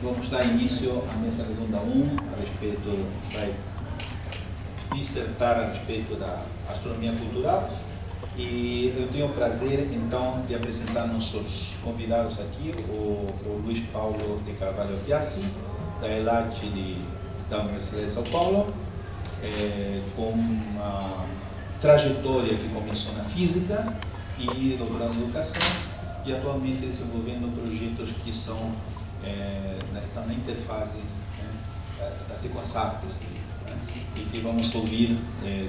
vamos dar início à mesa redonda 1, a respeito, vai dissertar a respeito da astronomia cultural. E eu tenho o prazer, então, de apresentar nossos convidados aqui, o Luiz Paulo de Carvalho Piazzi, da ELAC da Universidade de São Paulo, com uma trajetória que começou na física e doutorado em educação, e atualmente desenvolvendo projetos que são estão na interface até com as artes, e que vamos ouvir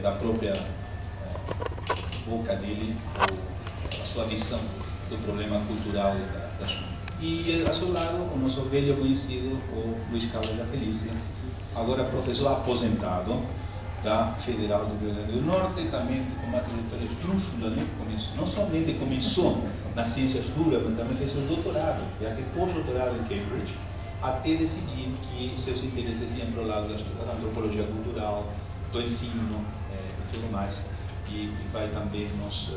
da própria boca dele a sua visão do problema cultural da astronomia. E ao seu lado, o nosso velho conhecido, o Luiz Carlos da Felícia, agora professor aposentado da Federal do Rio Grande do Norte, e também com uma trajetória esdrúxula, né? Não somente começou nas ciências duras, mas também fez o doutorado, e até pós-doutorado em Cambridge, até decidir que seus interesses iam para o lado da antropologia cultural, do ensino e tudo mais. E vai também nos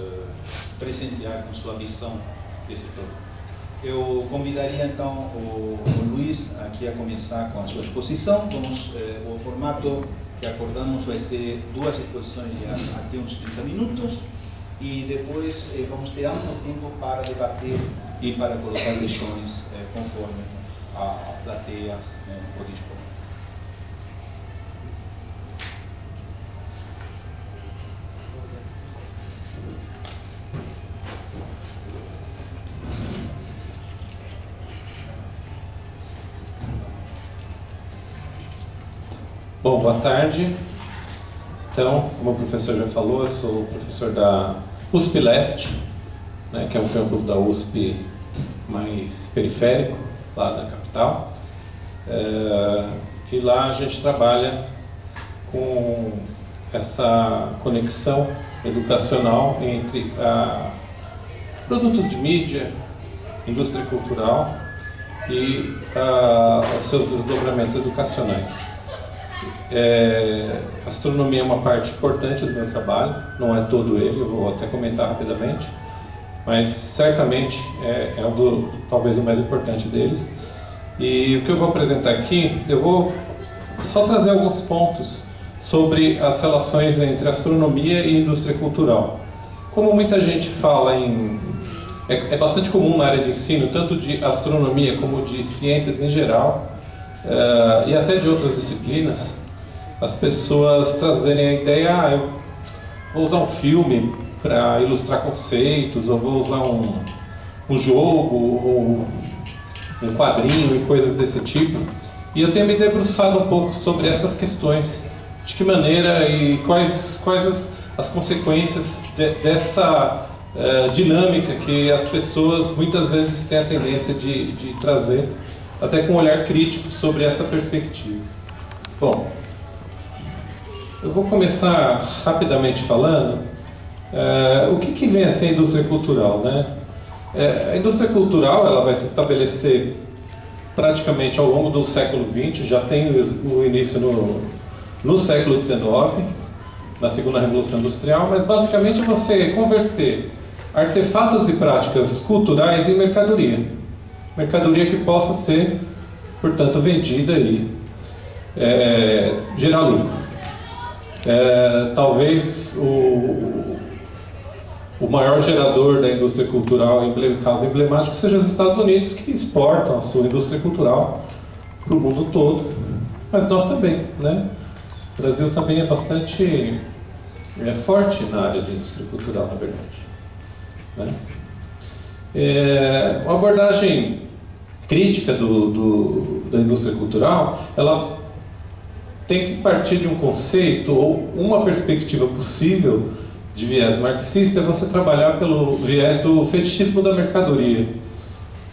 presentear com sua visão desse problema. Eu convidaria então o Luiz aqui a começar com a sua exposição. O formato que acordamos vai ser 2 exposições de até uns 30 minutos, e depois vamos ter amplo tempo para debater e para colocar questões conforme a plateia o dispor. Bom, boa tarde. Então, como o professor já falou, eu sou professor da USP Leste, né, que é um campus da USP mais periférico, lá da capital. E lá a gente trabalha com essa conexão educacional entre produtos de mídia, indústria cultural e os seus desdobramentos educacionais. Astronomia é uma parte importante do meu trabalho, não é todo ele, eu vou até comentar rapidamente, mas certamente é talvez o mais importante deles. E o que eu vou apresentar aqui, eu vou só trazer alguns pontos sobre as relações entre astronomia e indústria cultural. Como muita gente fala é bastante comum na área de ensino, tanto de astronomia como de ciências em geral, e até de outras disciplinas, as pessoas trazerem a ideia, eu vou usar um filme para ilustrar conceitos, ou vou usar um jogo, ou um quadrinho e coisas desse tipo. E eu tenho me debruçado um pouco sobre essas questões, de que maneira e quais as consequências dessa dinâmica que as pessoas muitas vezes têm a tendência de trazer, até com um olhar crítico sobre essa perspectiva. Bom, eu vou começar rapidamente falando o que vem a ser a indústria cultural, né? A indústria cultural ela vai se estabelecer praticamente ao longo do século XX, já tem o início no século XIX, na segunda Revolução Industrial, mas basicamente é você converter artefatos e práticas culturais em mercadoria. Mercadoria que possa ser, portanto, vendida e gerar lucro. Talvez o maior gerador da indústria cultural, caso emblemático, seja os Estados Unidos, que exportam a sua indústria cultural para o mundo todo, mas nós também, né? O Brasil também é bastante forte na área de indústria cultural, na verdade, né? Uma abordagem crítica da indústria cultural, ela tem que partir de um conceito ou uma perspectiva possível de viés marxista, é você trabalhar pelo viés do fetichismo da mercadoria.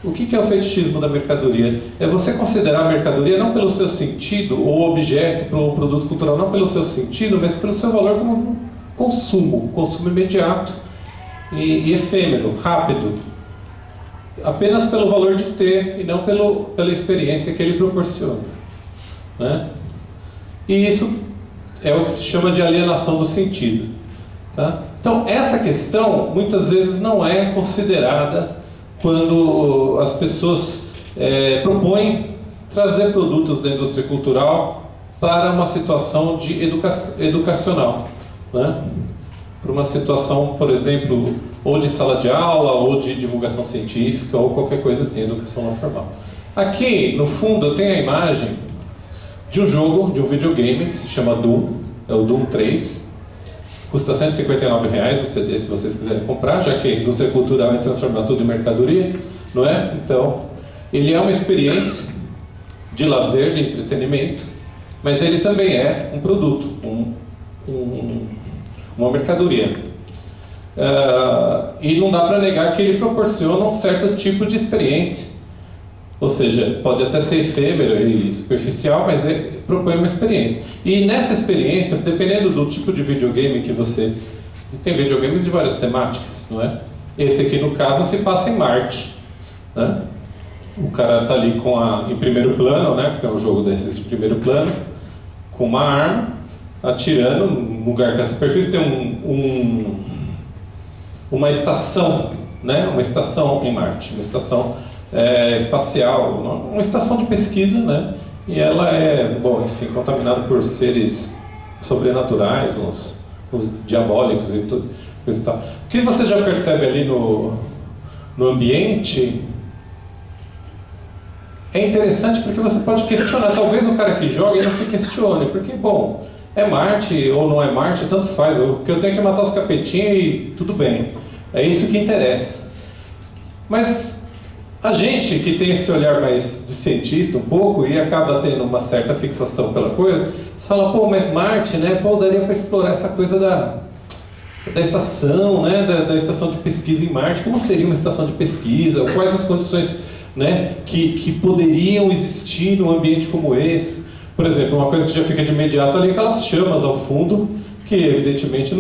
O que é o fetichismo da mercadoria? É você considerar a mercadoria não pelo seu sentido, ou objeto, pelo produto cultural, não pelo seu sentido, mas pelo seu valor como consumo imediato e efêmero, rápido. Apenas pelo valor de ter e não pela experiência que ele proporciona, né? E isso é o que se chama de alienação do sentido, tá? Então, essa questão muitas vezes não é considerada quando as pessoas propõem trazer produtos da indústria cultural para uma situação de educacional, né? Para uma situação, por exemplo, ou de sala de aula, ou de divulgação científica, ou qualquer coisa assim, educação não formal. Aqui, no fundo, eu tenho a imagem de um jogo, de um videogame, que se chama Doom, é o Doom 3. Custa R$ 159,00 o CD, se vocês quiserem comprar, já que a indústria cultural é transformar tudo em mercadoria, não é? Então, ele é uma experiência de lazer, de entretenimento, mas ele também é um produto, uma mercadoria. E não dá para negar que ele proporciona um certo tipo de experiência. Ou seja, pode até ser efêmero e superficial, mas propõe uma experiência. E nessa experiência, dependendo do tipo de videogame que você... Tem videogames de várias temáticas, não é? Esse aqui, no caso, se passa em Marte, né? O cara está ali em primeiro plano, né? Porque é um jogo desses de primeiro plano, com uma arma, atirando num lugar que a superfície tem uma estação, né? Uma estação em Marte, uma estação espacial, uma estação de pesquisa, né? E ela é, bom, enfim, contaminada por seres sobrenaturais, uns diabólicos e tudo, coisa e tal. O que você já percebe ali no ambiente é interessante, porque você pode questionar. Talvez o cara que joga ele não se questione, porque, bom, é Marte ou não é Marte, tanto faz. O que eu tenho é que matar os capetinhos e tudo bem. É isso que interessa. Mas a gente que tem esse olhar mais de cientista um pouco e acaba tendo uma certa fixação pela coisa, fala, pô, mas Marte, né? Pô, daria para explorar essa coisa da estação, né? Da estação de pesquisa em Marte. Como seria uma estação de pesquisa? Quais as condições, né, que poderiam existir num ambiente como esse? Por exemplo, uma coisa que já fica de imediato ali é aquelas chamas ao fundo, que evidentemente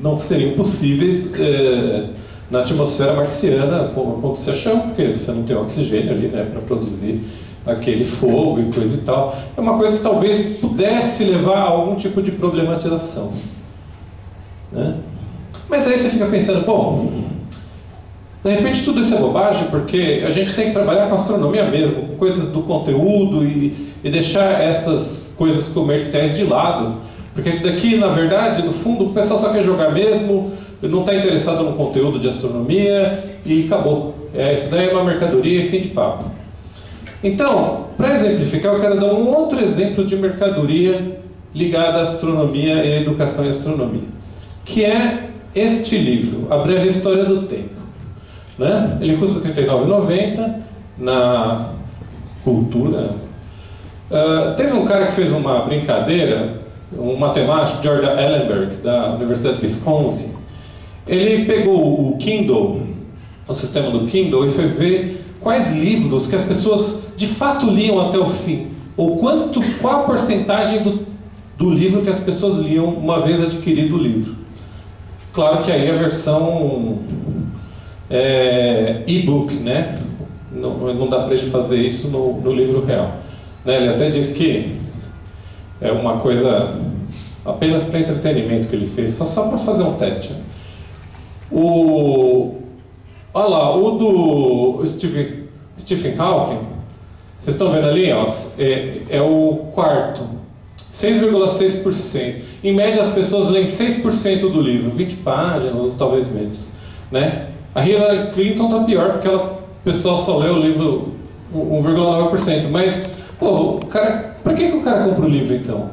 não seriam possíveis na atmosfera marciana quando você chama, porque você não tem oxigênio ali, né, para produzir aquele fogo e coisa e tal. É uma coisa que talvez pudesse levar a algum tipo de problematização, né? Mas aí você fica pensando, bom, de repente tudo isso é bobagem, porque a gente tem que trabalhar com astronomia mesmo, com coisas do conteúdo e deixar essas coisas comerciais de lado, porque isso daqui, na verdade, no fundo, o pessoal só quer jogar mesmo, não está interessado no conteúdo de astronomia e acabou. Isso daí é uma mercadoria e fim de papo. Então, para exemplificar, eu quero dar um outro exemplo de mercadoria ligada à astronomia e à educação em astronomia, que é este livro, A Breve História do Tempo, né? Ele custa R$ 39,90 na Cultura. Teve um cara que fez uma brincadeira, um matemático, Jordan Ellenberg, da Universidade de Wisconsin. Ele pegou o Kindle, o sistema do Kindle, e foi ver quais livros que as pessoas de fato liam até o fim, ou qual a porcentagem do livro que as pessoas liam uma vez adquirido o livro. Claro que aí a versão e-book, né? Não dá para ele fazer isso no livro real, né? Ele até diz que é uma coisa apenas para entretenimento que ele fez, só para fazer um teste, né? Olha lá, o do Stephen Hawking, vocês estão vendo ali, ó, é o quarto, 6,6%. Em média, as pessoas leem 6% do livro, 20 páginas, ou talvez menos, né? A Hillary Clinton está pior, porque o pessoal só lê o livro 1,9%. Mas, pô, para que o cara compra o livro, então?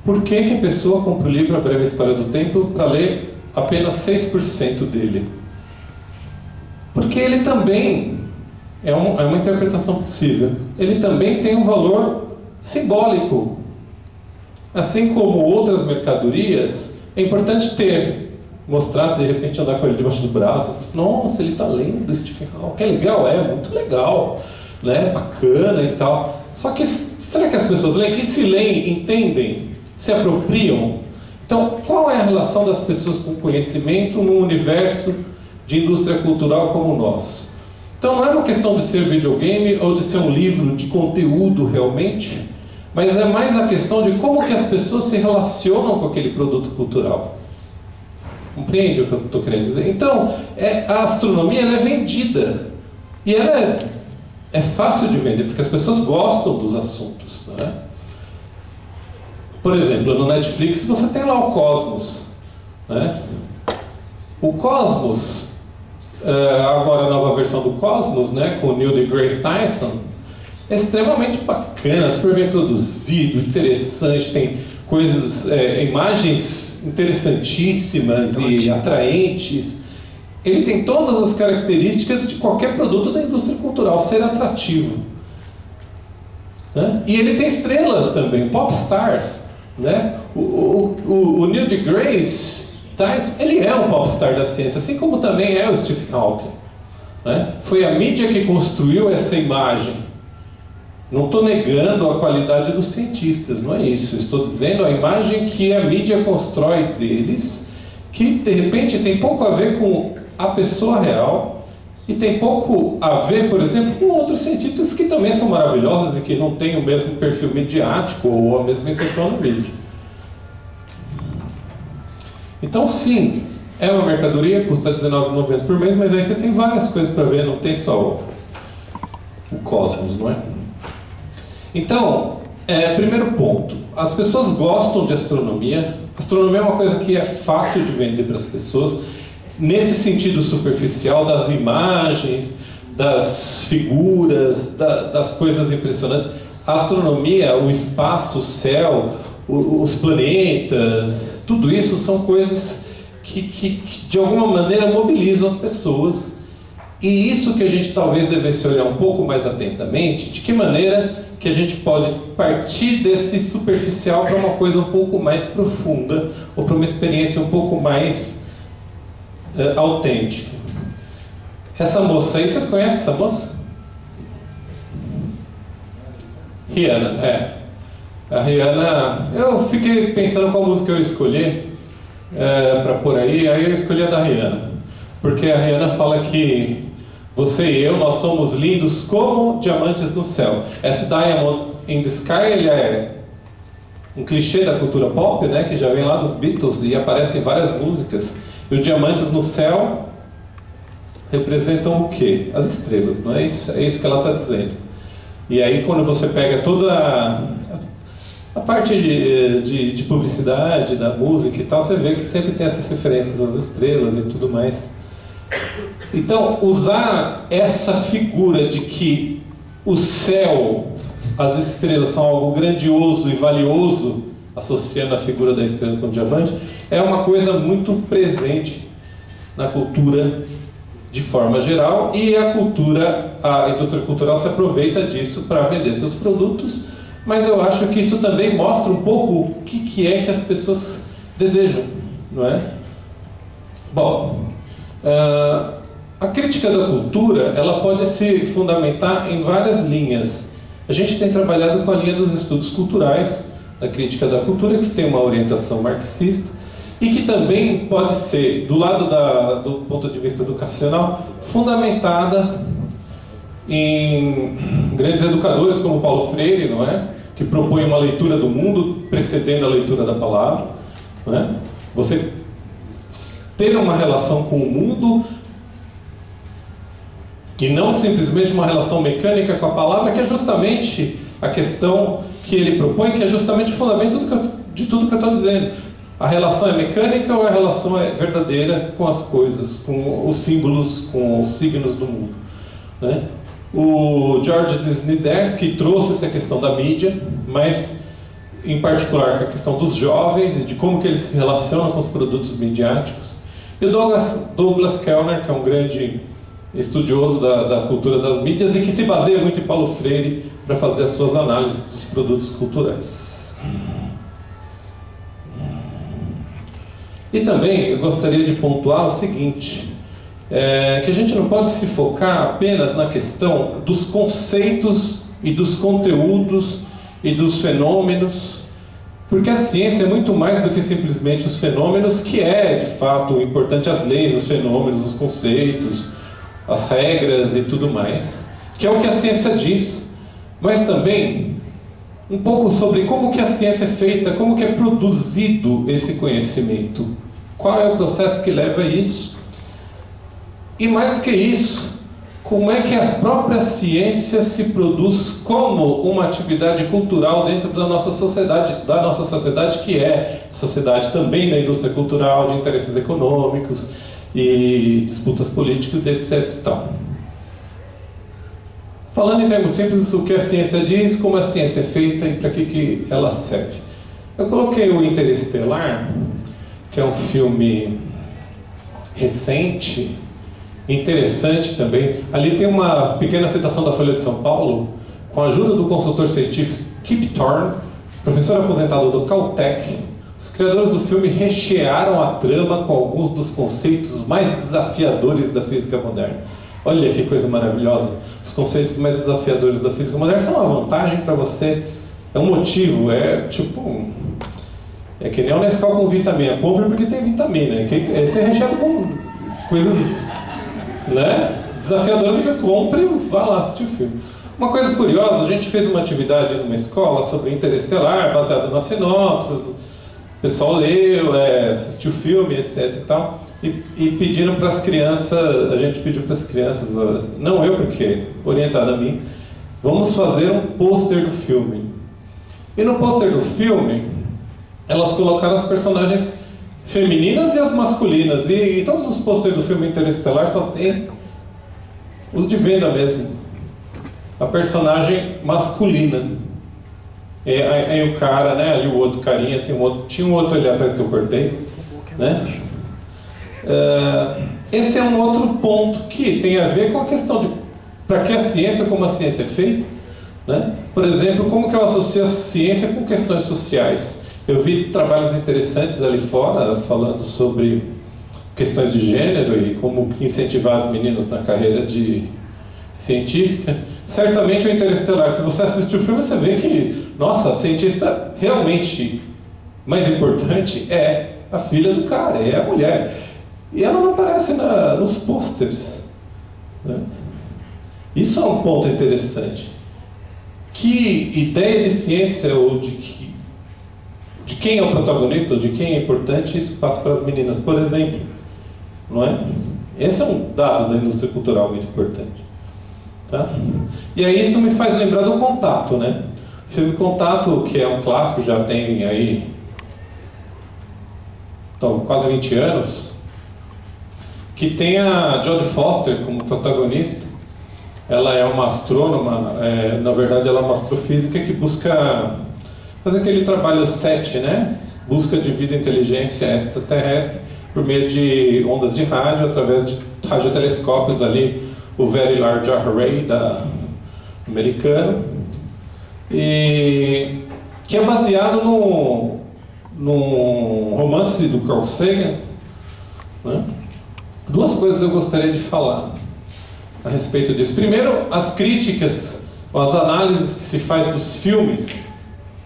Por que a pessoa compra o livro A Breve História do Tempo para ler apenas 6% dele? Porque ele também é uma interpretação possível. Ele também tem um valor simbólico. Assim como outras mercadorias, é importante mostrar, de repente, andar com ele debaixo do braço. As pessoas, nossa, ele está lendo Stephen Hawking, é legal, muito legal, né? Bacana e tal. Só que, será que as pessoas leem? E se leem, entendem, se apropriam? Então, qual é a relação das pessoas com conhecimento num universo de indústria cultural como o nosso? Então, não é uma questão de ser videogame ou de ser um livro de conteúdo realmente, mas é mais a questão de como que as pessoas se relacionam com aquele produto cultural. Compreende o que eu estou querendo dizer? Então, a astronomia ela é vendida. E ela é fácil de vender, porque as pessoas gostam dos assuntos, não é? Por exemplo, no Netflix você tem lá o Cosmos, né? O Cosmos, agora a nova versão do Cosmos, né, com o Neil deGrasse Tyson, é extremamente bacana, super bem produzido, interessante, tem coisas, imagens interessantíssimas e atraentes. Ele tem todas as características de qualquer produto da indústria cultural, ser atrativo, né? E ele tem estrelas também, pop stars, né? O Neil deGrasse Tyson, ele é um popstar da ciência, assim como também é o Stephen Hawking, né? Foi a mídia que construiu essa imagem. Não estou negando a qualidade dos cientistas, não é isso. Estou dizendo a imagem que a mídia constrói deles, que de repente tem pouco a ver com a pessoa real e tem pouco a ver, por exemplo, com outros cientistas que também são maravilhosos e que não têm o mesmo perfil midiático ou a mesma inserção na mídia. Então, sim, é uma mercadoria, custa R$19,90 por mês, mas aí você tem várias coisas para ver, não tem só o Cosmos, não é? Então, primeiro ponto, as pessoas gostam de astronomia. Astronomia é uma coisa que é fácil de vender para as pessoas, nesse sentido superficial, das imagens, das figuras, das coisas impressionantes. A astronomia, o espaço, o céu, os planetas, tudo isso são coisas que de alguma maneira mobilizam as pessoas. E isso que a gente talvez devesse olhar um pouco mais atentamente, de que maneira que a gente pode partir desse superficial para uma coisa um pouco mais profunda, ou para uma experiência um pouco mais autêntica. Essa moça aí, vocês conhecem essa moça? Rihanna, A Rihanna, eu fiquei pensando qual música eu escolhi para pôr aí eu escolhi a da Rihanna. Porque a Rihanna fala que você e eu, nós somos lindos como diamantes no céu. Esse Diamonds in the Sky, ele é um clichê da cultura pop, né, que já vem lá dos Beatles e aparece em várias músicas. E os diamantes no céu representam o quê? As estrelas, não é isso? É isso que ela está dizendo. E aí quando você pega toda a parte de publicidade, da música e tal, você vê que sempre tem essas referências às estrelas e tudo mais. Então, usar essa figura de que o céu, as estrelas são algo grandioso e valioso, associando a figura da estrela com o diamante, é uma coisa muito presente na cultura de forma geral, e a indústria cultural se aproveita disso para vender seus produtos, mas eu acho que isso também mostra um pouco o que é que as pessoas desejam, não é? Bom, a crítica da cultura, ela pode se fundamentar em várias linhas. A gente tem trabalhado com a linha dos estudos culturais, da crítica da cultura, que tem uma orientação marxista, e que também pode ser, do lado do ponto de vista educacional, fundamentada em grandes educadores como Paulo Freire, não é? Que propõe uma leitura do mundo precedendo a leitura da palavra, não é? Você ter uma relação com o mundo e não simplesmente uma relação mecânica com a palavra, que é justamente a questão que ele propõe, que é justamente o fundamento de tudo que eu estou dizendo. A relação é mecânica ou a relação é verdadeira com as coisas, com os símbolos, com os signos do mundo, né? O George Snidersky trouxe essa questão da mídia, mas em particular com a questão dos jovens e de como que eles se relacionam com os produtos midiáticos. E o Douglas Kellner, que é um grande estudioso da cultura das mídias e que se baseia muito em Paulo Freire para fazer as suas análises dos produtos culturais. E também eu gostaria de pontuar o seguinte, que a gente não pode se focar apenas na questão dos conceitos e dos conteúdos e dos fenômenos, porque a ciência é muito mais do que simplesmente os fenômenos, que é de fato importante, as leis, os fenômenos, os conceitos, as regras e tudo mais, que é o que a ciência diz, mas também um pouco sobre como que a ciência é feita, como que é produzido esse conhecimento, qual é o processo que leva a isso, e mais do que isso, como é que a própria ciência se produz como uma atividade cultural dentro da nossa sociedade, que é sociedade também da indústria cultural, de interesses econômicos e disputas políticas, etc. e tal. Falando em termos simples, o que a ciência diz, como a ciência é feita e para que ela serve. Eu coloquei o Interestelar, que é um filme recente, interessante também. Ali tem uma pequena citação da Folha de São Paulo, com a ajuda do consultor científico Kip Thorne, professor aposentado do Caltech. Os criadores do filme rechearam a trama com alguns dos conceitos mais desafiadores da física moderna. Olha que coisa maravilhosa. Os conceitos mais desafiadores da física moderna são uma vantagem para você, é um motivo, é tipo... É que nem o Nescau com vitamina. Compre porque tem vitamina. Esse é recheado com coisas, né, desafiadoras. Você compre e vá lá assistir o filme. Uma coisa curiosa, a gente fez uma atividade numa escola sobre Interestelar, baseado nas sinopses. O pessoal leu, assistiu o filme, etc. e tal. E pediram para as crianças, a gente pediu para as crianças, não eu porque orientado a mim, vamos fazer um pôster do filme. E no pôster do filme, elas colocaram as personagens femininas e as masculinas. E todos os pôsteres do filme Interestelar só tem os de venda mesmo. A personagem masculina. Aí o cara, né? Ali o outro carinha, tinha um outro ali atrás que eu cortei, né? Esse é um outro ponto que tem a ver com a questão de para que a ciência, como a ciência é feita, né? Por exemplo, como que eu associo a ciência com questões sociais? Eu vi trabalhos interessantes ali fora, falando sobre questões de gênero e como incentivar as meninas na carreira de científica. Certamente o Interestelar, se você assistir o filme, você vê que, nossa, a cientista realmente mais importante é a filha do cara, é a mulher. E ela não aparece nos pôsteres, né? Isso é um ponto interessante. Que ideia de ciência ou de quem é o protagonista, ou de quem é importante, isso passa para as meninas, por exemplo, não é? Esse é um dado da indústria cultural muito importante, tá? E aí isso me faz lembrar do Contato, né? O filme Contato, que é um clássico, já tem aí então, quase 20 anos, que tem a Jodie Foster como protagonista. Ela é uma astrônoma, na verdade ela é uma astrofísica que busca fazer aquele trabalho SET, né? Busca de vida e inteligência extraterrestre por meio de ondas de rádio, através de radiotelescópios ali, o Very Large Array americano, e que é baseado num romance do Carl Sagan, né? Duas coisas eu gostaria de falar a respeito disso. Primeiro, as críticas, as análises que se faz dos filmes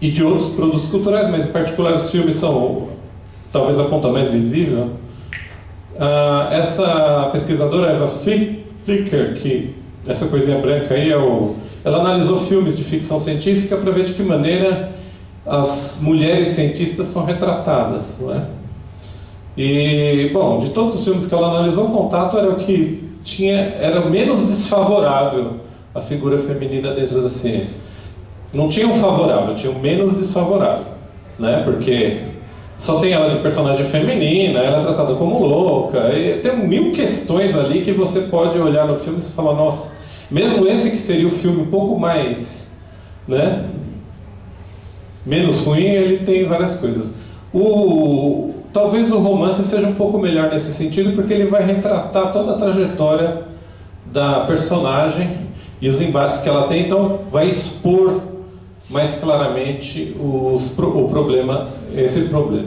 e de outros produtos culturais, mas em particular os filmes são talvez a ponta mais visível. Essa pesquisadora, Eva Flicker, que essa coisinha branca aí ela analisou filmes de ficção científica para ver de que maneira as mulheres cientistas são retratadas, não é? E, bom, de todos os filmes que ela analisou, o Contato era o que era menos desfavorável a figura feminina dentro da ciência. Não tinha um favorável, tinha um menos desfavorável, né? Porque só tem ela de personagem feminina, ela é tratada como louca, e tem mil questões ali que você pode olhar no filme e falar, nossa, mesmo esse que seria o filme um pouco mais, né, menos ruim, ele tem várias coisas. Talvez o romance seja um pouco melhor nesse sentido, porque ele vai retratar toda a trajetória da personagem e os embates que ela tem, então vai expor mais claramente esse problema.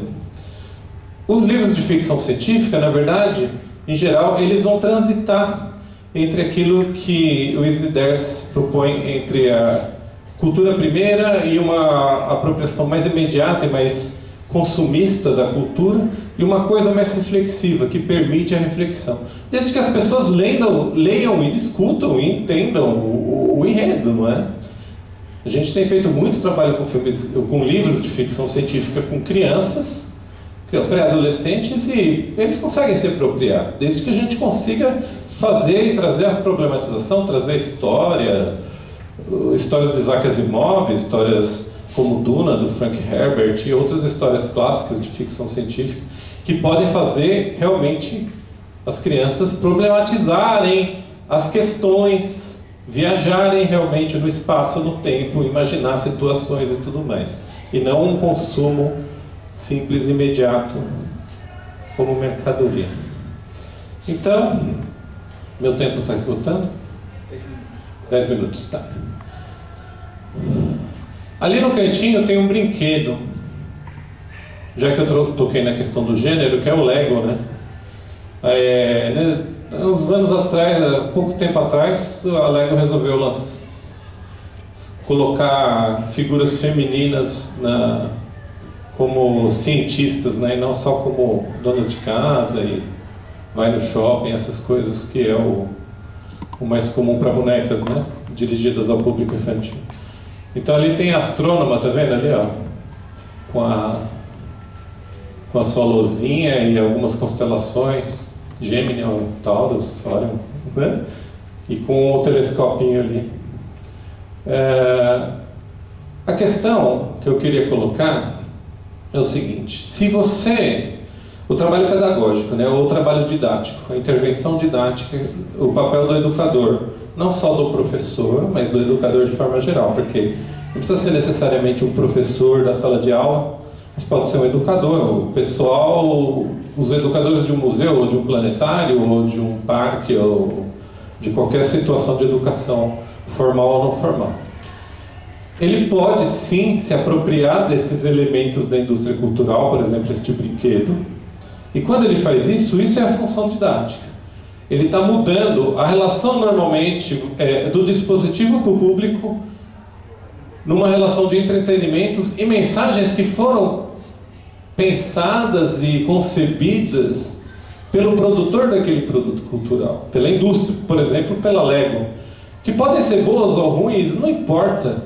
Os livros de ficção científica, na verdade, em geral, eles vão transitar entre aquilo que o Snider's propõe entre a cultura primeira e uma apropriação mais imediata e mais consumista da cultura, e uma coisa mais reflexiva, que permite a reflexão. Desde que as pessoas leiam e discutam e entendam o enredo, não é? A gente tem feito muito trabalho com livros de ficção científica com crianças, pré-adolescentes, e eles conseguem se apropriar, desde que a gente consiga fazer e trazer a problematização, trazer histórias de Isaac Asimov, histórias como Duna, do Frank Herbert, e outras histórias clássicas de ficção científica, que podem fazer realmente as crianças problematizarem as questões, viajarem realmente no espaço, no tempo, imaginar situações e tudo mais. E não um consumo simples e imediato como mercadoria. Então, meu tempo está esgotando? 10 minutos, tá. Ali no cantinho tem um brinquedo, já que eu toquei na questão do gênero, que é o Lego, né? Uns anos atrás, pouco tempo atrás, a Lego resolveu colocar figuras femininas como cientistas, né? E não só como donas de casa e vai no shopping, essas coisas que é o mais comum para bonecas, né? Dirigidas ao público infantil. Então ali tem a astrônoma, tá vendo ali, ó? Com a sua luzinha e algumas constelações, Gemini, Taurus, Orion, né? E com o telescopinho ali. A questão que eu queria colocar é o seguinte: o trabalho pedagógico, né, ou o trabalho didático, a intervenção didática, o papel do educador, não só do professor, mas do educador de forma geral, porque não precisa ser necessariamente um professor da sala de aula, mas pode ser um educador, o pessoal, os educadores de um museu, ou de um planetário, ou de um parque, ou de qualquer situação de educação formal ou não formal. Ele pode sim se apropriar desses elementos da indústria cultural, por exemplo, este brinquedo, e quando ele faz isso, isso é a função didática. Ele está mudando a relação normalmente do dispositivo para o público numa relação de entretenimentos e mensagens que foram pensadas e concebidas pelo produtor daquele produto cultural, pela indústria, por exemplo, pela Lego, que podem ser boas ou ruins, não importa.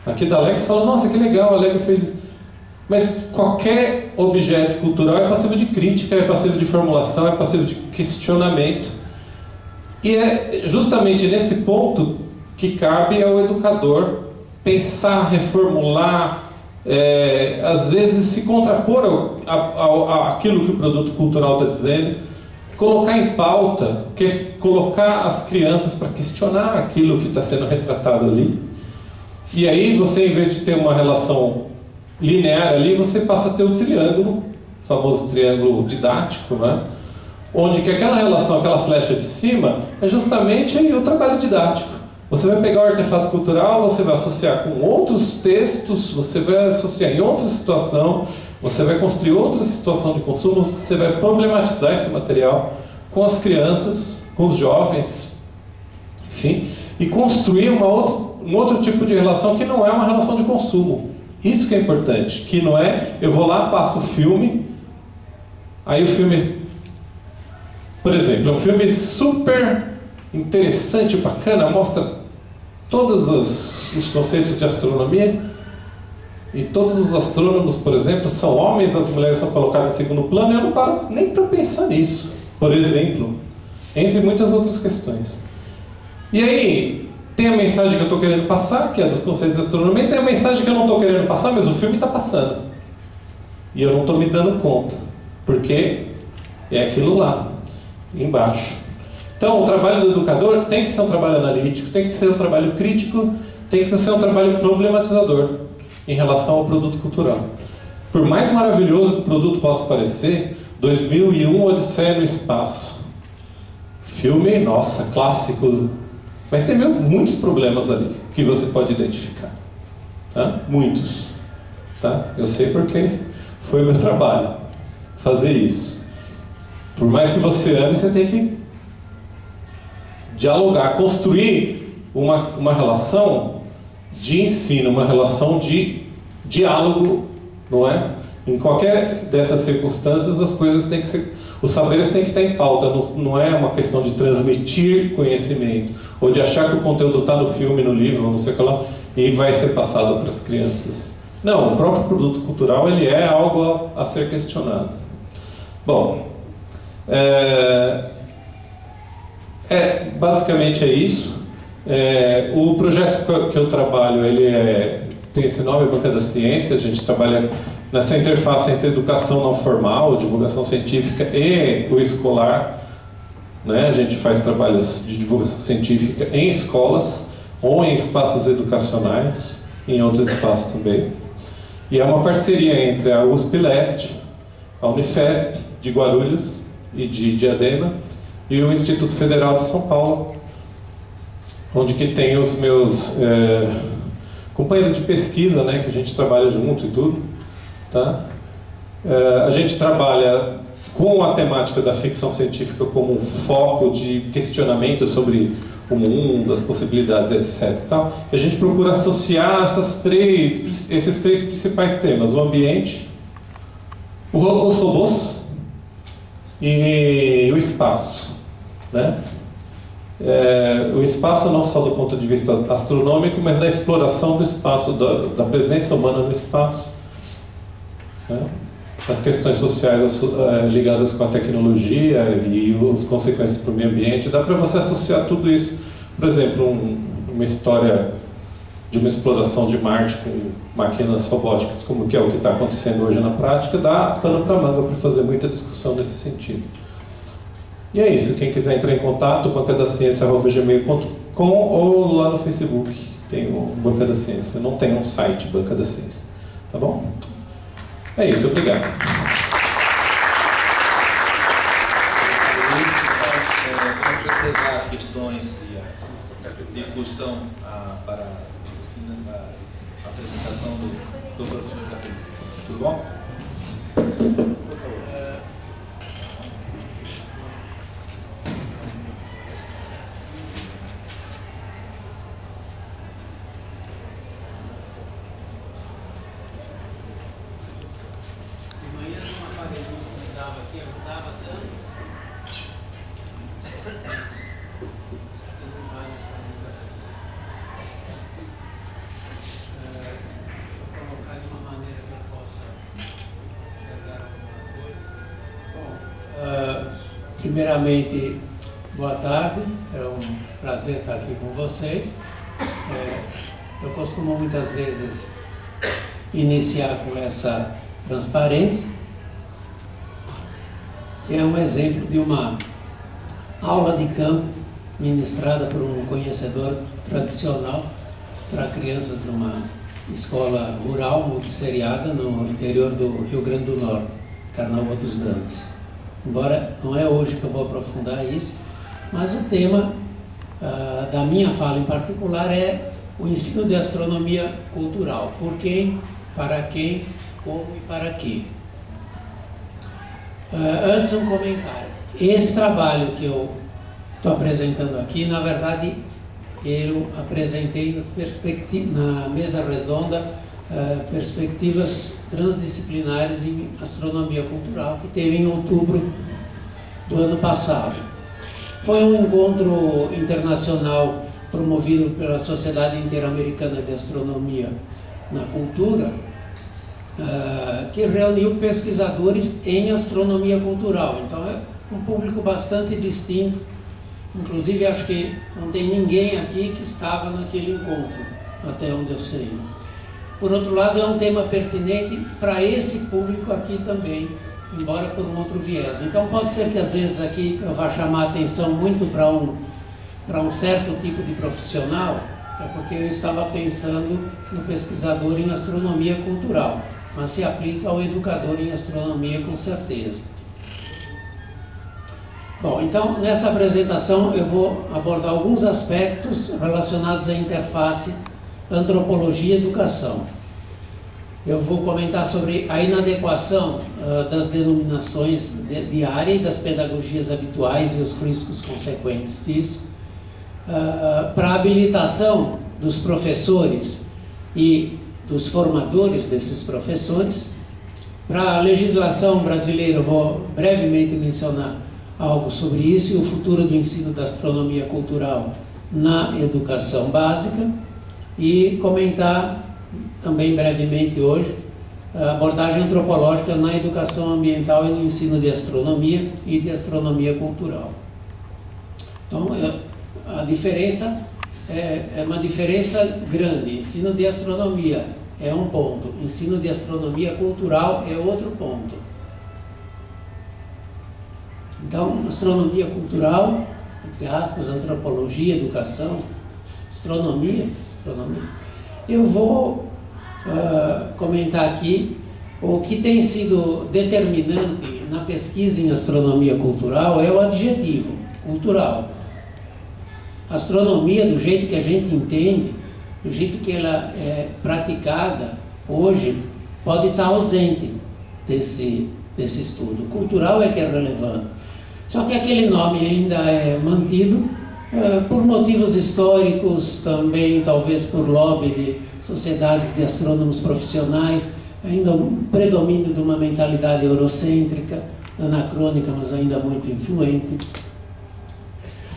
Aqui da Lego você fala, nossa, que legal, a Lego fez isso. Mas qualquer objeto cultural é passível de crítica, é passível de formulação, é passível de questionamento. E é justamente nesse ponto que cabe ao educador pensar, reformular, às vezes se contrapor àquilo que o produto cultural está dizendo, colocar em pauta, colocar as crianças para questionar aquilo que está sendo retratado ali. E aí você, em vez de ter uma relação linear ali, você passa a ter o triângulo, o famoso triângulo didático, né? Onde que aquela relação, aquela flecha de cima, é justamente o trabalho didático. Você vai pegar o artefato cultural, você vai associar com outros textos, você vai associar em outra situação, você vai construir outra situação de consumo, você vai problematizar esse material com as crianças, com os jovens, enfim, e construir um outro tipo de relação que não é uma relação de consumo. Isso que é importante, que não é, eu vou lá, passo o filme, aí o filme, por exemplo, é um filme super interessante, bacana, mostra todos os conceitos de astronomia, e todos os astrônomos, por exemplo, são homens, as mulheres são colocadas em segundo plano, e eu não paro nem para pensar nisso, por exemplo, entre muitas outras questões. E aí, tem a mensagem que eu estou querendo passar, que é dos conceitos de astronomia, e tem a mensagem que eu não estou querendo passar, mas o filme está passando. E eu não estou me dando conta, porque é aquilo lá, embaixo. Então, o trabalho do educador tem que ser um trabalho analítico, tem que ser um trabalho crítico, tem que ser um trabalho problematizador em relação ao produto cultural. Por mais maravilhoso que o produto possa parecer, 2001, Odisseia no Espaço. Filme, nossa, clássico. Mas tem muitos problemas ali que você pode identificar. Tá? Muitos. Tá? Eu sei porque foi o meu trabalho fazer isso. Por mais que você ame, você tem que dialogar, construir uma relação de ensino, uma relação de diálogo, não é? Em qualquer dessas circunstâncias, as coisas têm que ser, os saberes têm que estar em pauta, não é uma questão de transmitir conhecimento, ou de achar que o conteúdo está no filme, no livro, ou não sei o que lá, e vai ser passado para as crianças. Não, o próprio produto cultural, ele é algo a ser questionado. Bom, Basicamente é isso. O projeto que eu trabalho, tem esse nome, Banca da Ciência. A gente trabalha nessa interface entre educação não formal, divulgação científica e o escolar, né? A gente faz trabalhos de divulgação científica em escolas ou em espaços educacionais, em outros espaços também. E é uma parceria entre a USP Leste, a Unifesp de Guarulhos e de Diadema e o Instituto Federal de São Paulo, onde que tem os meus companheiros de pesquisa, né, que a gente trabalha junto e tudo, tá? A gente trabalha com a temática da ficção científica como um foco de questionamento sobre o mundo, as possibilidades, etc. E tal. E a gente procura associar esses três principais temas: o ambiente, os robôs e o espaço, né? O espaço não só do ponto de vista astronômico, mas da exploração do espaço, da presença humana no espaço, né? As questões sociais ligadas com a tecnologia e as consequências para o meio ambiente. Dá para você associar tudo isso. Por exemplo, uma história de uma exploração de Marte com máquinas robóticas, como que é o que está acontecendo hoje na prática, dá pano para manga para fazer muita discussão nesse sentido. E é isso. Quem quiser entrar em contato, bancadaciência@gmail.com ou lá no Facebook tem o Banca da Ciência. Não tem um site Banca da Ciência. Tá bom? É isso. Obrigado. Vamos reservar questões de discussão para a apresentação do professor Jafeliz. Tudo bom? Por favor. Primeiramente, boa tarde, é um prazer estar aqui com vocês. Eu costumo muitas vezes iniciar com essa transparência, que é um exemplo de uma aula de campo ministrada por um conhecedor tradicional para crianças numa escola rural multisseriada no interior do Rio Grande do Norte, Carnaúba dos Dantas. Embora não é hoje que eu vou aprofundar isso, mas o tema da minha fala em particular é o ensino de astronomia cultural. Por quem, como e para quê. Antes um comentário. Esse trabalho que eu estou apresentando aqui, na verdade, eu apresentei na mesa redonda perspectivas transdisciplinares em astronomia cultural, que teve em outubro do ano passado. Foi um encontro internacional promovido pela Sociedade Interamericana de Astronomia na Cultura, que reuniu pesquisadores em astronomia cultural. Então é um público bastante distinto. Inclusive acho que não tem ninguém aqui que estava naquele encontro, até onde eu sei. Por outro lado, é um tema pertinente para esse público aqui também, embora por um outro viés. Então pode ser que às vezes aqui eu vá chamar a atenção muito para um certo tipo de profissional, porque eu estava pensando no pesquisador em astronomia cultural, mas se aplica ao educador em astronomia com certeza. Bom, então nessa apresentação eu vou abordar alguns aspectos relacionados à interface antropologia e educação. Eu vou comentar sobre a inadequação das denominações de área e das pedagogias habituais e os riscos consequentes disso, para a habilitação dos professores e dos formadores desses professores. Para a legislação brasileira, eu vou brevemente mencionar algo sobre isso e o futuro do ensino da astronomia cultural na educação básica, e comentar também brevemente hoje a abordagem antropológica na educação ambiental e no ensino de astronomia e de astronomia cultural. Então, a diferença é uma diferença grande. Ensino de astronomia é um ponto, ensino de astronomia cultural é outro ponto. Então, astronomia cultural, entre aspas, antropologia, educação, astronomia. Eu vou comentar aqui o que tem sido determinante na pesquisa em astronomia cultural é o adjetivo, cultural. A astronomia, do jeito que a gente entende, do jeito que ela é praticada hoje, pode estar ausente desse estudo. Cultural é que é relevante. Só que aquele nome ainda é mantido por motivos históricos, também talvez por lobby de sociedades de astrônomos profissionais, ainda um predomínio de uma mentalidade eurocêntrica, anacrônica, mas ainda muito influente.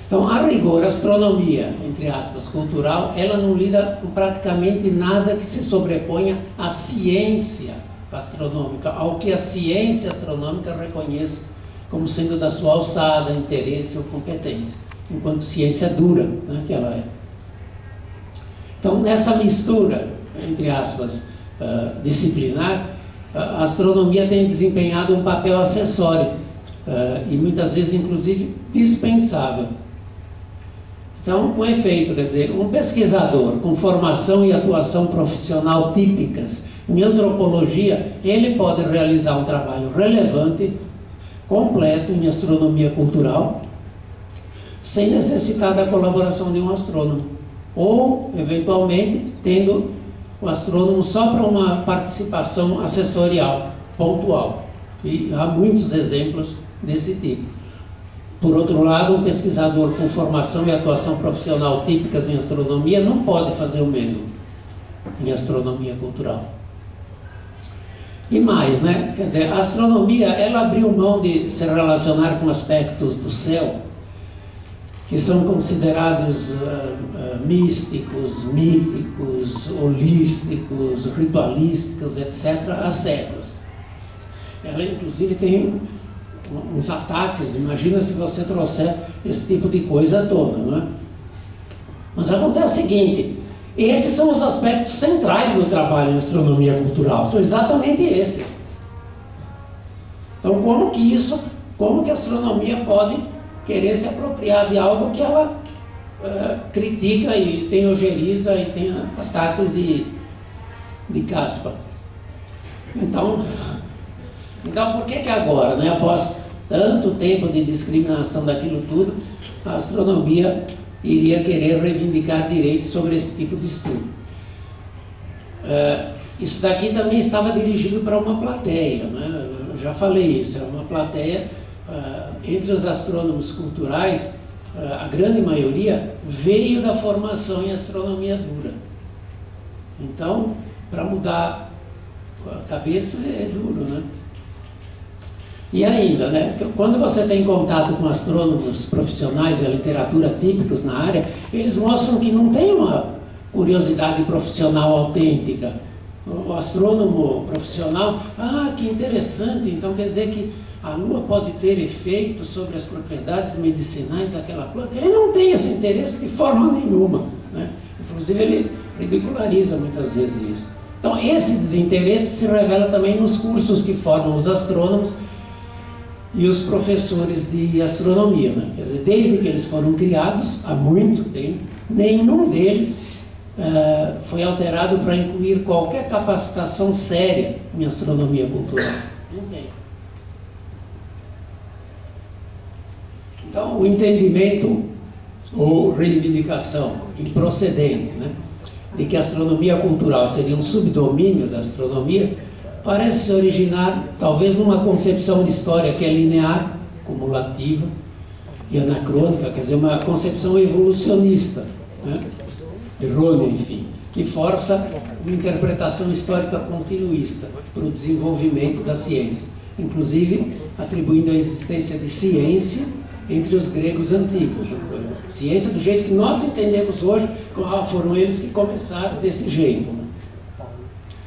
Então, a rigor, a astronomia, entre aspas, cultural, ela não lida com praticamente nada que se sobreponha à ciência astronômica, ao que a ciência astronômica reconhece como sendo da sua alçada, interesse ou competência, enquanto ciência dura, né, que ela é. Então, nessa mistura, entre aspas, disciplinar, a astronomia tem desempenhado um papel acessório e muitas vezes, inclusive, dispensável. Então, com efeito, quer dizer, um pesquisador com formação e atuação profissional típicas em antropologia, ele pode realizar um trabalho relevante, completo em astronomia cultural, sem necessitar da colaboração de um astrônomo, ou, eventualmente, tendo o astrônomo só para uma participação assessorial, pontual. E há muitos exemplos desse tipo. Por outro lado, um pesquisador com formação e atuação profissional típicas em astronomia não pode fazer o mesmo em astronomia cultural. E mais, né? Quer dizer, a astronomia, ela abriu mão de se relacionar com aspectos do céu que são considerados místicos, míticos, holísticos, ritualísticos, etc., há séculos. Ela, inclusive, tem uns ataques. Imagina se você trouxer esse tipo de coisa toda, não é? Mas acontece o seguinte: esses são os aspectos centrais do trabalho em astronomia cultural, são exatamente esses. Então, como que a astronomia pode querer se apropriar de algo que ela critica e tem ojeriza e tem ataques de caspa? Então, por que agora, né, após tanto tempo de discriminação daquilo tudo, a astronomia iria querer reivindicar direitos sobre esse tipo de estudo? Isso daqui também estava dirigido para uma plateia, né? Eu já falei isso, é uma plateia, entre os astrônomos culturais, a grande maioria veio da formação em astronomia dura. Então, para mudar a cabeça é duro, né? E ainda, né, quando você tem contato com astrônomos profissionais e a literatura típicos na área, eles mostram que não tem uma curiosidade profissional autêntica. O astrônomo profissional, que interessante, então quer dizer que a Lua pode ter efeito sobre as propriedades medicinais daquela planta. Ele não tem esse interesse de forma nenhuma, né? Inclusive ele ridiculariza muitas vezes isso. Então esse desinteresse se revela também nos cursos que formam os astrônomos e os professores de astronomia, né? Quer dizer, desde que eles foram criados, há muito tempo, nenhum deles foi alterado para incluir qualquer capacitação séria em astronomia cultural. Não tem. Então, o entendimento ou reivindicação improcedente, né, de que a astronomia cultural seria um subdomínio da astronomia, parece se originar talvez numa concepção de história que é linear, cumulativa e anacrônica, quer dizer, uma concepção evolucionista, né, errônea, enfim, que força uma interpretação histórica continuista para o desenvolvimento da ciência, inclusive atribuindo a existência de ciência entre os gregos antigos. Ciência do jeito que nós entendemos hoje, foram eles que começaram desse jeito, né?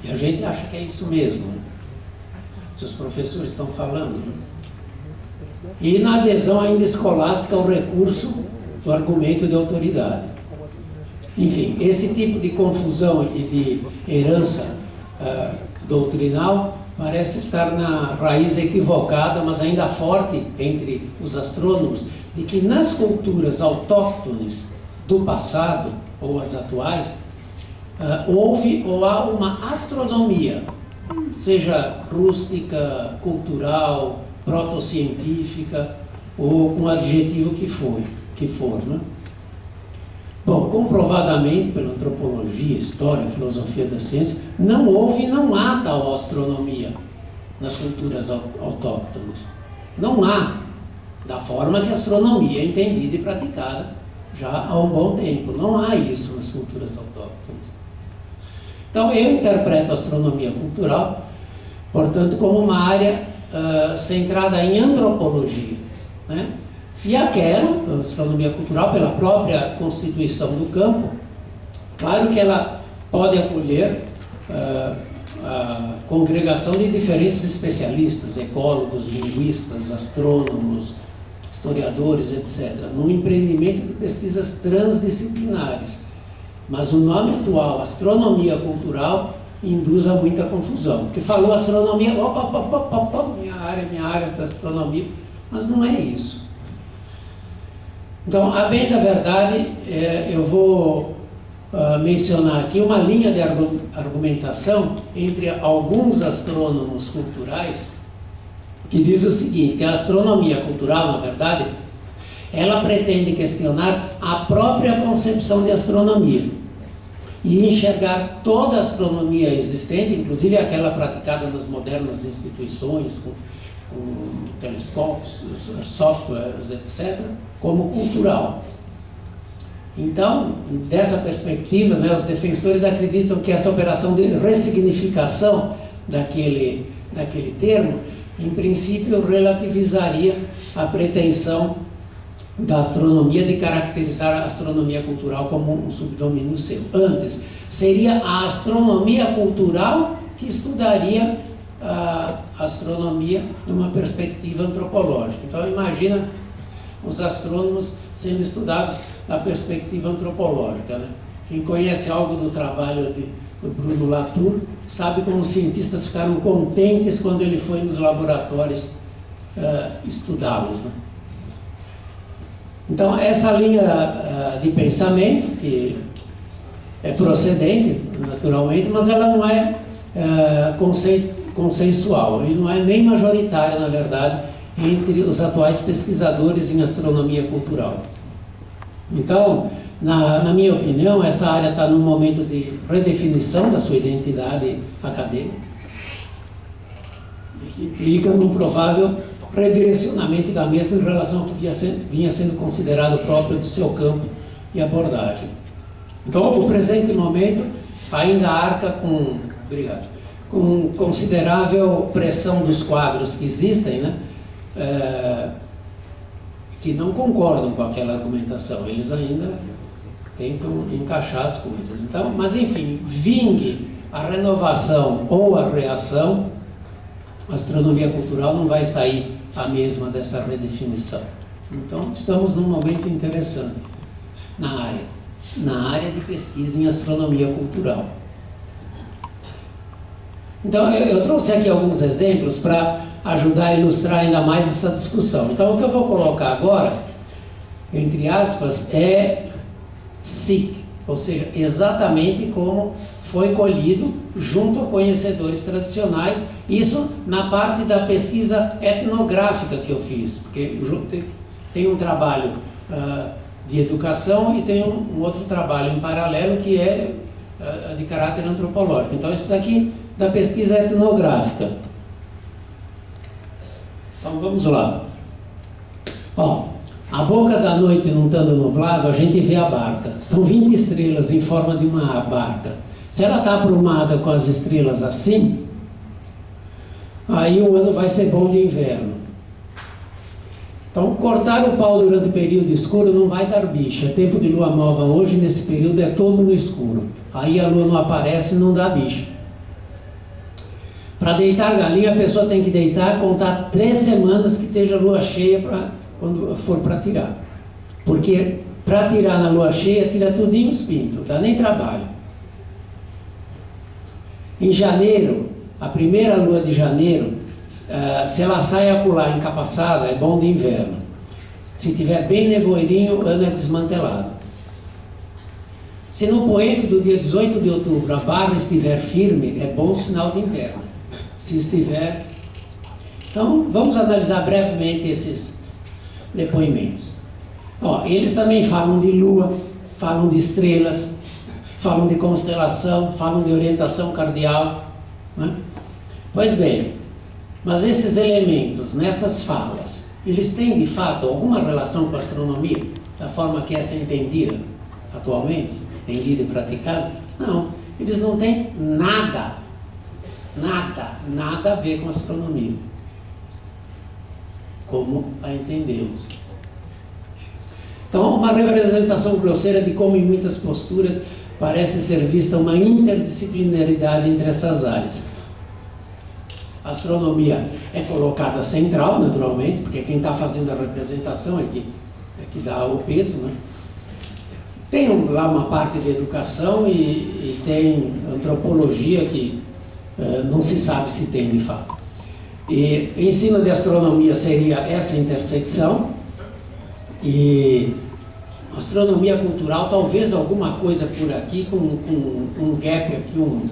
E a gente acha que é isso mesmo, né? Se os professores estão falando, né? E na adesão ainda escolástica ao recurso do argumento de autoridade. Enfim, esse tipo de confusão e de herança doutrinal parece estar na raiz equivocada, mas ainda forte entre os astrônomos, de que nas culturas autóctones do passado, ou as atuais, houve ou há uma astronomia, seja rústica, cultural, protocientífica, ou com o adjetivo que for, né? Bom, comprovadamente, pela antropologia, história, filosofia da ciência, não houve e não há tal astronomia nas culturas autóctones. Não há, da forma que a astronomia é entendida e praticada já há um bom tempo. Não há isso nas culturas autóctones. Então, eu interpreto a astronomia cultural, portanto, como uma área centrada em antropologia, né? E aquela, a astronomia cultural, pela própria constituição do campo, claro que ela pode acolher a congregação de diferentes especialistas, ecólogos, linguistas, astrônomos, historiadores, etc., num empreendimento de pesquisas transdisciplinares. Mas o nome atual, astronomia cultural, induz a muita confusão, porque falou astronomia, minha área da astronomia, mas não é isso. Então, a bem da verdade, eu vou mencionar aqui uma linha de argumentação entre alguns astrônomos culturais que diz o seguinte, que a astronomia cultural, na verdade, ela pretende questionar a própria concepção de astronomia e enxergar toda a astronomia existente, inclusive aquela praticada nas modernas instituições, com telescópios, softwares, etc., como cultural. Então, dessa perspectiva, né, os defensores acreditam que essa operação de ressignificação daquele termo, em princípio, relativizaria a pretensão da astronomia de caracterizar a astronomia cultural como um subdomínio seu. Antes, seria a astronomia cultural que estudaria a astronomia numa perspectiva antropológica. Então, imagina os astrônomos sendo estudados na perspectiva antropológica, né? Quem conhece algo do trabalho do Bruno Latour sabe como os cientistas ficaram contentes quando ele foi nos laboratórios estudá-los, né? Então, essa linha de pensamento, que é procedente, naturalmente, mas ela não é consensual e não é nem majoritária, na verdade, entre os atuais pesquisadores em astronomia cultural. Então, na minha opinião, essa área está num momento de redefinição da sua identidade acadêmica, que implica num provável redirecionamento da mesma em relação ao que vinha sendo considerado próprio do seu campo e abordagem. Então, o presente momento ainda arca com considerável pressão dos quadros que existem, né? Que não concordam com aquela argumentação, eles ainda tentam encaixar as coisas. Então, mas enfim, vingue a renovação ou a reação, a astronomia cultural não vai sair a mesma dessa redefinição. Então, estamos num momento interessante na área de pesquisa em astronomia cultural. Então, eu trouxe aqui alguns exemplos para ajudar a ilustrar ainda mais essa discussão. Então, o que eu vou colocar agora, entre aspas, é SIC, ou seja, exatamente como foi colhido junto a conhecedores tradicionais, isso na parte da pesquisa etnográfica que eu fiz, porque tem um trabalho de educação e tem um outro trabalho em paralelo que é de caráter antropológico. Então, isso daqui da pesquisa etnográfica. Então, vamos lá. Ó, a boca da noite não estando nublado, a gente vê a barca. São 20 estrelas em forma de uma barca. Se ela está aprumada com as estrelas assim, aí o ano vai ser bom de inverno. Então, cortar o pau durante o período escuro não vai dar bicho. É tempo de lua nova hoje, nesse período é todo no escuro. Aí a lua não aparece e não dá bicho. Para deitar galinha, a pessoa tem que deitar, contar 3 semanas que esteja lua cheia quando for para tirar. Porque para tirar na lua cheia, tira tudinho os pintos, dá nem trabalho. Em janeiro, a primeira lua de janeiro, se ela sai acolá encapaçada, é bom de inverno. Se tiver bem nevoeirinho, o ano é desmantelado. Se no poente do dia 18 de outubro a barra estiver firme, é bom sinal de inverno. Se estiver... Então, vamos analisar brevemente esses depoimentos. Ó, eles também falam de lua, falam de estrelas, falam de constelação, falam de orientação cardial, né? Pois bem, mas esses elementos, nessas falas, eles têm de fato alguma relação com a astronomia, da forma que essa é entendida atualmente, entendida e praticada? Não, eles não têm nada a ver com a astronomia, como a entendemos. Então, uma representação grosseira de como em muitas posturas parece ser vista uma interdisciplinaridade entre essas áreas. A astronomia é colocada central, naturalmente, porque quem está fazendo a representação é que dá o peso, né? Tem lá uma parte de educação e tem antropologia que não se sabe se tem de fato. E ensino de astronomia seria essa intersecção, e astronomia cultural, talvez alguma coisa por aqui, com um gap aqui, um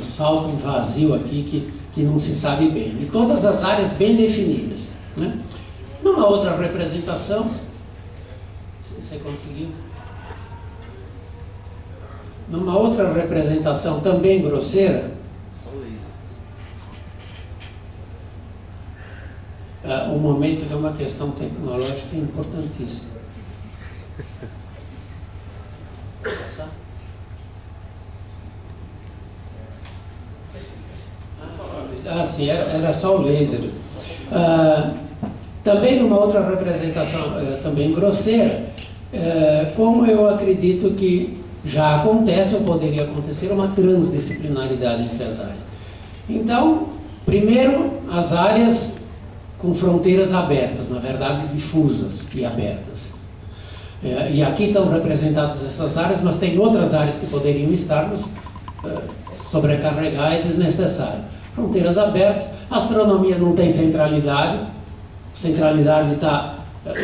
salto, um vazio aqui que não se sabe bem. E todas as áreas bem definidas, né? Numa outra representação, se você conseguiu, numa outra representação também grosseira, um momento que é uma questão tecnológica importantíssima. Sim, era só o laser. Também numa outra representação também grosseira, como eu acredito que já acontece ou poderia acontecer uma transdisciplinaridade entre as áreas. Então, primeiro, as áreas com fronteiras abertas, na verdade difusas e abertas. E aqui estão representadas essas áreas, mas tem outras áreas que poderiam estar, mas sobrecarregar é desnecessário. Fronteiras abertas, a astronomia não tem centralidade, a centralidade está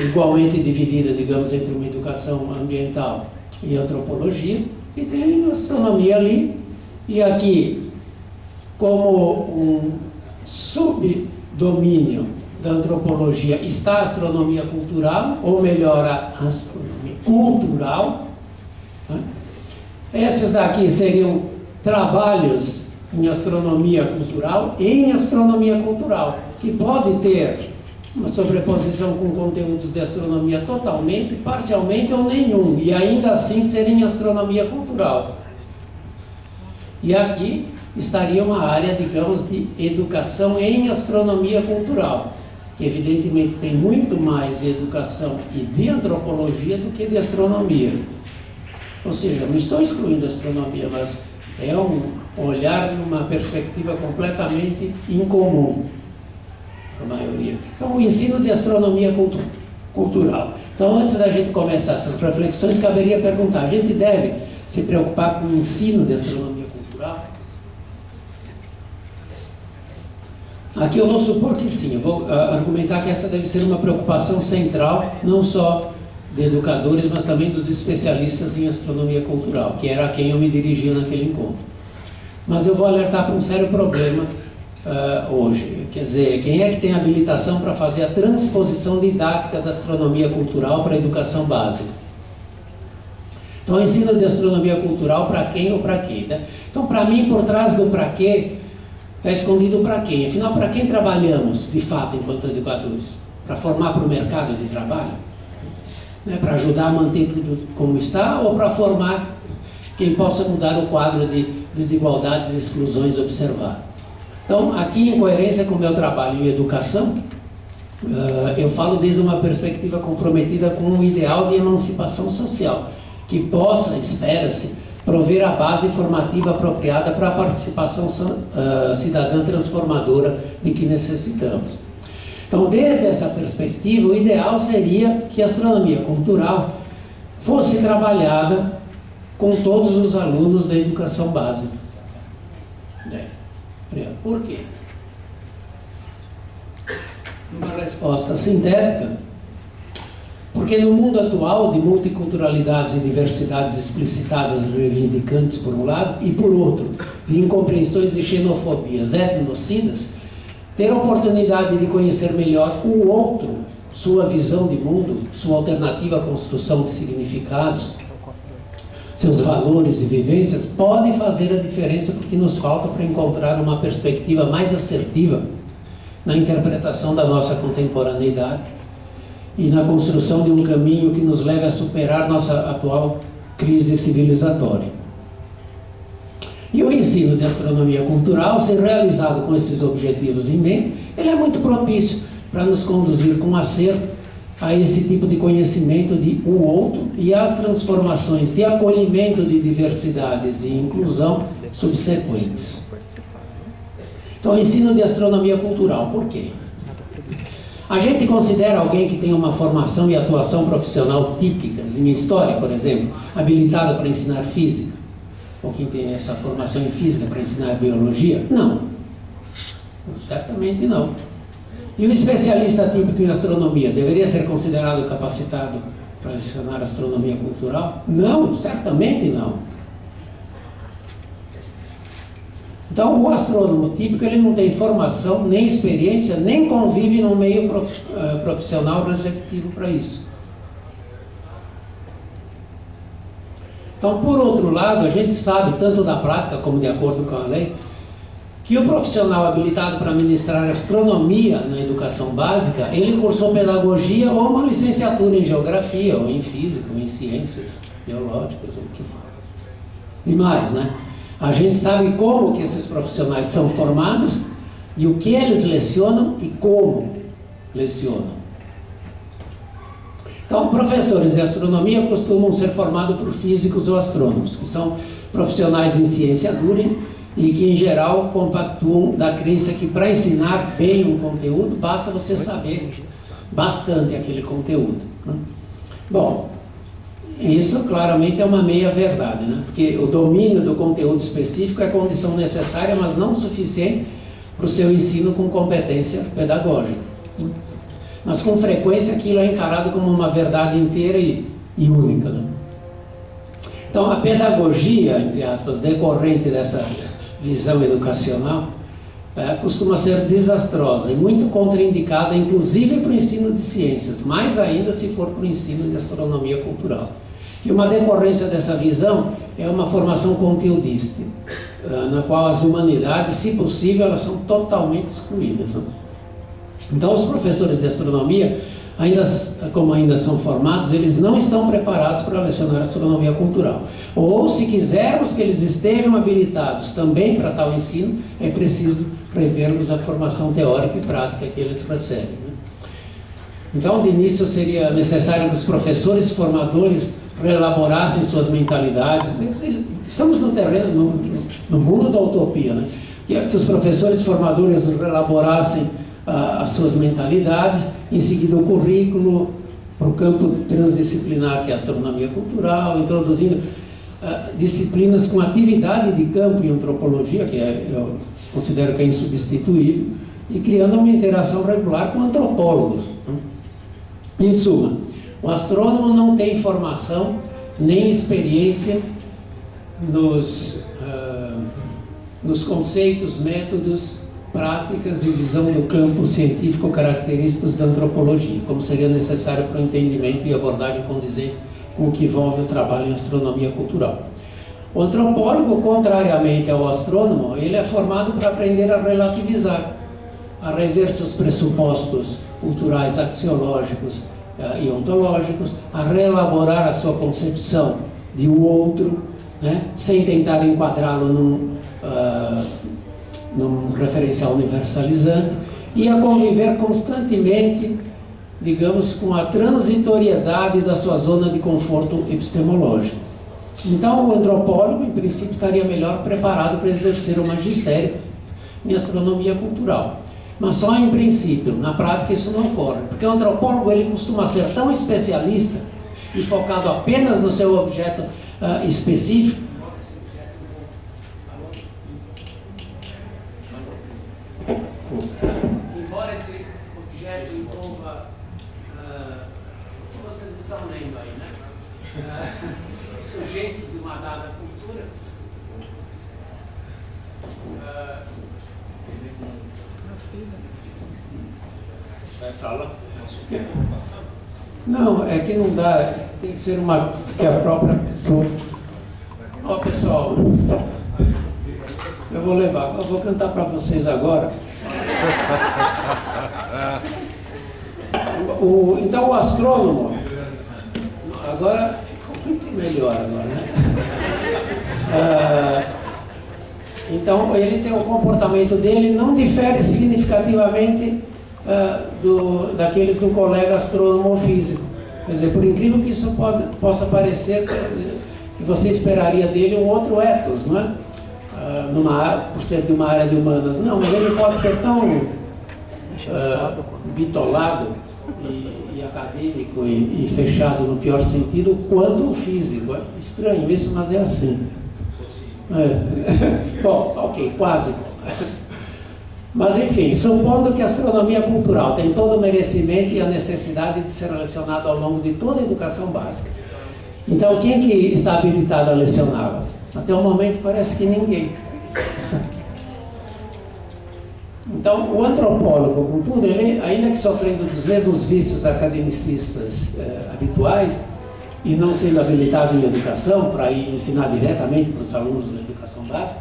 igualmente dividida, digamos, entre uma educação ambiental e antropologia, e tem astronomia ali, e aqui, como um subdomínio da antropologia, está a astronomia cultural, ou melhor, a astronomia cultural, né? Esses daqui seriam trabalhos em astronomia cultural e em astronomia cultural, que pode ter uma sobreposição com conteúdos de astronomia totalmente, parcialmente ou nenhum, e ainda assim ser em astronomia cultural. E aqui estaria uma área, digamos, de educação em astronomia cultural, que evidentemente tem muito mais de educação e de antropologia do que de astronomia. Ou seja, não estou excluindo a astronomia, mas é um olhar numa perspectiva completamente incomum para a maioria. Então, o ensino de astronomia cultural. Então, antes da gente começar essas reflexões, caberia perguntar, a gente deve se preocupar com o ensino de astronomia cultural? Aqui eu vou supor que sim, eu vou argumentar que essa deve ser uma preocupação central, não só de educadores, mas também dos especialistas em astronomia cultural, que era a quem eu me dirigia naquele encontro. Mas eu vou alertar para um sério problema hoje. Quer dizer, quem é que tem habilitação para fazer a transposição didática da astronomia cultural para a educação básica? Então, ensino de astronomia cultural para quem ou para quê, né? Então, para mim, por trás do para quê, está escondido para quem? Afinal, para quem trabalhamos, de fato, enquanto educadores? Para formar para o mercado de trabalho? Né? Para ajudar a manter tudo como está? Ou para formar quem possa mudar o quadro de desigualdades e exclusões observado? Então, aqui, em coerência com o meu trabalho em educação, eu falo desde uma perspectiva comprometida com um ideal de emancipação social, que possa, espera-se, prover a base formativa apropriada para a participação cidadã transformadora de que necessitamos. Então, desde essa perspectiva, o ideal seria que a astronomia cultural fosse trabalhada com todos os alunos da educação básica. 10. Por quê? Uma resposta sintética, porque no mundo atual de multiculturalidades e diversidades explicitadas e reivindicantes por um lado, e por outro, de incompreensões e xenofobias etnocidas, ter a oportunidade de conhecer melhor o outro, sua visão de mundo, sua alternativa à construção de significados, seus valores e vivências, pode fazer a diferença, porque nos falta para encontrar uma perspectiva mais assertiva na interpretação da nossa contemporaneidade e na construção de um caminho que nos leve a superar nossa atual crise civilizatória. E o ensino de astronomia cultural, se realizado com esses objetivos em mente, ele é muito propício para nos conduzir com acerto a esse tipo de conhecimento de um outro e às transformações de acolhimento de diversidades e inclusão subsequentes. Então, o ensino de astronomia cultural, por quê? A gente considera alguém que tem uma formação e atuação profissional típicas, em história, por exemplo, habilitado para ensinar física, ou quem tem essa formação em física para ensinar biologia? Não. Certamente não. E o especialista típico em astronomia deveria ser considerado capacitado para ensinar astronomia cultural? Não, certamente não. Então, o astrônomo típico, ele não tem formação, nem experiência, nem convive num meio profissional receptivo para isso. Então, por outro lado, a gente sabe, tanto da prática como de acordo com a lei, que o profissional habilitado para ministrar astronomia na educação básica, ele cursou pedagogia ou uma licenciatura em geografia, ou em física, ou em ciências biológicas, ou o que for. E mais, né? A gente sabe como que esses profissionais são formados e o que eles lecionam e como lecionam. Então, professores de astronomia costumam ser formados por físicos ou astrônomos, que são profissionais em ciência dura e que, em geral, compactuam da crença que para ensinar bem um conteúdo, basta você saber bastante aquele conteúdo, né? Bom, isso claramente é uma meia-verdade, né? Porque o domínio do conteúdo específico é condição necessária, mas não suficiente para o seu ensino com competência pedagógica. Mas com frequência aquilo é encarado como uma verdade inteira e única, né? Então a pedagogia, entre aspas, decorrente dessa visão educacional, costuma ser desastrosa e muito contraindicada, inclusive para o ensino de ciências, mais ainda se for para o ensino de astronomia cultural. E uma decorrência dessa visão é uma formação conteudista, na qual as humanidades, se possível, elas são totalmente excluídas, né? Então, os professores de astronomia, como ainda são formados, eles não estão preparados para lecionar astronomia cultural. Ou, se quisermos que eles estejam habilitados também para tal ensino, é preciso revermos a formação teórica e prática que eles recebem, né? Então, de início, seria necessário que os professores formadores reelaborassem suas mentalidades. Estamos no terreno, no mundo da utopia, né? Que os professores formadores reelaborassem as suas mentalidades, em seguida o currículo para o campo transdisciplinar, que é a astronomia cultural, introduzindo disciplinas com atividade de campo em antropologia, que eu considero que é insubstituível, e criando uma interação regular com antropólogos, né? Em suma, o astrônomo não tem formação nem experiência nos conceitos, métodos, práticas e visão do campo científico característicos da antropologia, como seria necessário para o entendimento e abordagem condizente com o que envolve o trabalho em astronomia cultural. O antropólogo, contrariamente ao astrônomo, ele é formado para aprender a relativizar, a rever seus pressupostos culturais, axiológicos e ontológicos, a reelaborar a sua concepção de um outro, né, sem tentar enquadrá-lo num referencial universalizante, e a conviver constantemente, digamos, com a transitoriedade da sua zona de conforto epistemológico. Então, o antropólogo, em princípio, estaria melhor preparado para exercer o magistério em astronomia cultural. Mas só em princípio, na prática isso não ocorre, porque o antropólogo ele costuma ser tão especialista e focado apenas no seu objeto específico. Embora esse objeto envolva o que vocês estão lendo aí, né? Sujeitos de uma dada cultura. Não, é que não dá, tem que ser uma que a própria pessoa. Ó, pessoal, eu vou levar, eu vou cantar para vocês agora. Então o astrônomo agora ficou muito melhor agora, né? Então ele tem o comportamento dele não difere significativamente daqueles do colega astrônomo físico. Quer dizer, por incrível que isso possa parecer, que você esperaria dele um outro ethos, não é? Por ser de uma área de humanas. Não, mas ele pode ser tão bitolado e acadêmico e fechado no pior sentido quanto o físico. É estranho isso, mas é assim. Bom, ok, quase. Mas enfim, supondo que a astronomia cultural tem todo o merecimento e a necessidade de ser lecionada ao longo de toda a educação básica. Então, quem que está habilitado a lecioná-la? Até o momento parece que ninguém. Então, o antropólogo, contudo, ele, ainda que sofrendo dos mesmos vícios academicistas habituais, e não sendo habilitado em educação, para ir ensinar diretamente para os alunos da educação básica,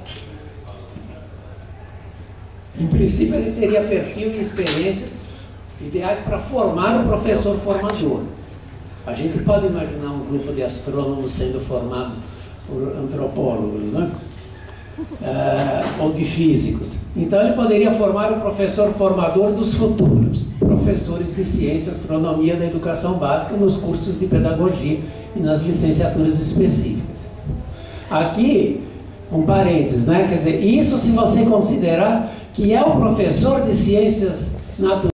em princípio ele teria perfil e experiências ideais para formar o professor formador. A gente pode imaginar um grupo de astrônomos sendo formados por antropólogos, né? Ou de físicos. Então ele poderia formar o professor formador dos futuros professores de ciência e astronomia da educação básica nos cursos de pedagogia e nas licenciaturas específicas. Aqui, um parênteses, né? Quer dizer, isso se você considerar que é o professor de ciências naturais